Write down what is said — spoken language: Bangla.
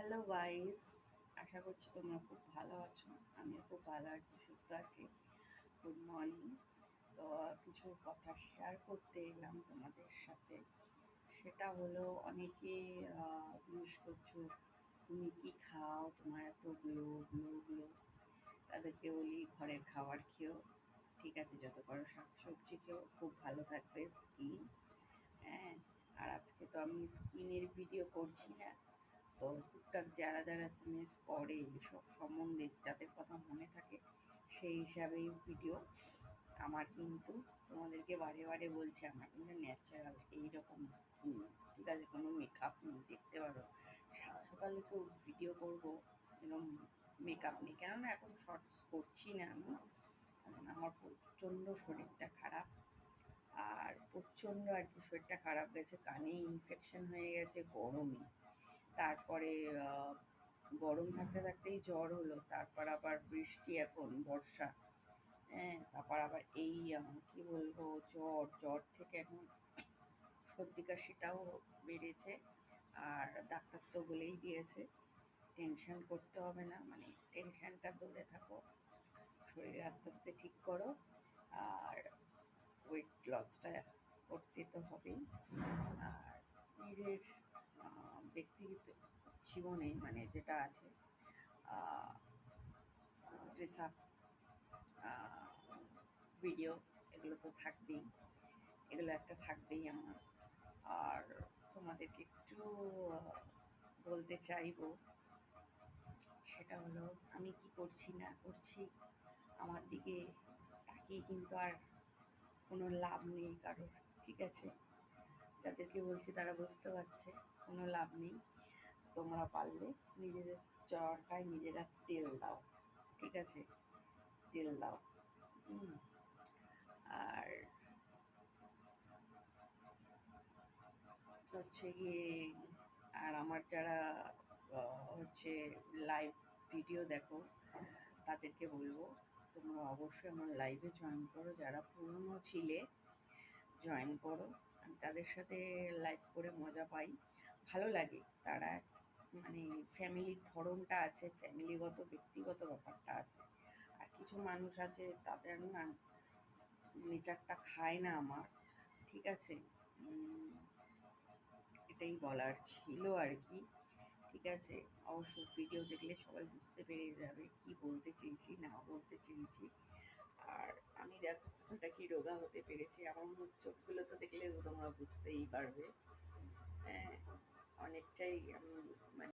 হ্যালো গাইস, আশা করছি তোমরা খুব ভালো আছো। আমিও খুব ভালো আছি, সুস্থ আছি। Good morning. তো কিছু কথা শেয়ার করতে এলাম তোমাদের সাথে। সেটা হলো, অনেকে জিজ্ঞেস করছো তুমি কি খাও, তোমার এত গ্লো গ্লো গ্লো। তাদেরকে বলি ঘরের খাবার খেও, ঠিক আছে, যত পারো শাক সবজি খেও, খুব ভালো থাকবে স্কিন। হ্যাঁ, আর আজকে তো আমি স্কিনের ভিডিও করছি না, তো টুকটাক যারা যারা এসএমএস করে এসব সম্বন্ধে, যাদের কথা মনে থাকে সেই হিসাবেই ভিডিও। আমার কিন্তু তোমাদেরকে বারে বারে বলছি, আমার কিন্তু ন্যাচারাল এইরকম স্কিন, ঠিক আছে, কোনো মেকআপ নেই, দেখতে পারো। সাত সকালে কেউ ভিডিও করবো এরকম মেকআপ নেই, কেননা এখন শর্টস করছি না আমি, কারণ আমার প্রচণ্ড শরীরটা খারাপ। আর প্রচণ্ড আর কি শরীরটা খারাপ গেছে, কানে ইনফেকশন হয়ে গেছে গরমে। তারপরে গরম থাকতে থাকতেই জ্বর হলো, তারপর আবার বৃষ্টি, এখন বর্ষা। হ্যাঁ, তারপর আবার এই কি বলবো, জ্বর জ্বর থেকে এখন সর্দি কাশিটাও বেড়েছে। আর ডাক্তার তো বলেই দিয়েছে টেনশন করতে হবে না, মানে টেনশনটা দূরে থাকো, শরীর আস্তে আস্তে ঠিক করো। আর ওয়েট লসটা করতে তো হবেই। আর নিজের ব্যক্তিগত জীবনে মানে যেটা আছে, ড্রেস আপ, ভিডিও, এগুলো তো থাকবেই, এগুলো একটা থাকবেই আমার। আর তোমাদেরকে একটু বলতে চাইবো, সেটা হলো আমি কি করছি না করছি, আমার দিকে তাকিয়ে কিন্তু আর কোনো লাভ নেই কারোর, ঠিক আছে। যাদেরকে বলছি তারা বুঝতে পারছে কোনো লাভ নেই। তোমরা পারলে নিজেদের চরকায় নিজেরা তেল দাও, ঠিক আছে, তেল দাও। হুম। আর হচ্ছে গিয়ে, আর আমার যারা হচ্ছে লাইভ ভিডিও দেখো, তাদেরকে বলবো তোমরা অবশ্যই আমার লাইভে জয়েন করো, যারা পুরনো ছিলে জয়েন করো। আমি তাদের সাথে লাইভ করে মজা পাই, ভালো লাগে। তারা মানে ফ্যামিলির ধরনটা আছে, ফ্যামিলিগত ব্যক্তিগত ব্যাপারটা আছে। আর কিছু মানুষ আছে তাদের না নেচারটা খায় না আমার, ঠিক আছে। এটাই বলার ছিল আর কি, ঠিক আছে। অবশ্য ভিডিও দেখলে সবাই বুঝতে পেরে যাবে কি বলতে চেয়েছি না বলতে চেয়েছি। আর আমি দেখো কতটা কি রোগা হতে পেরেছি, আমার মুখ চোখগুলো তো দেখলে তোমরা বুঝতেই পারবে। হ্যাঁ, অনেকটাই আমি মানে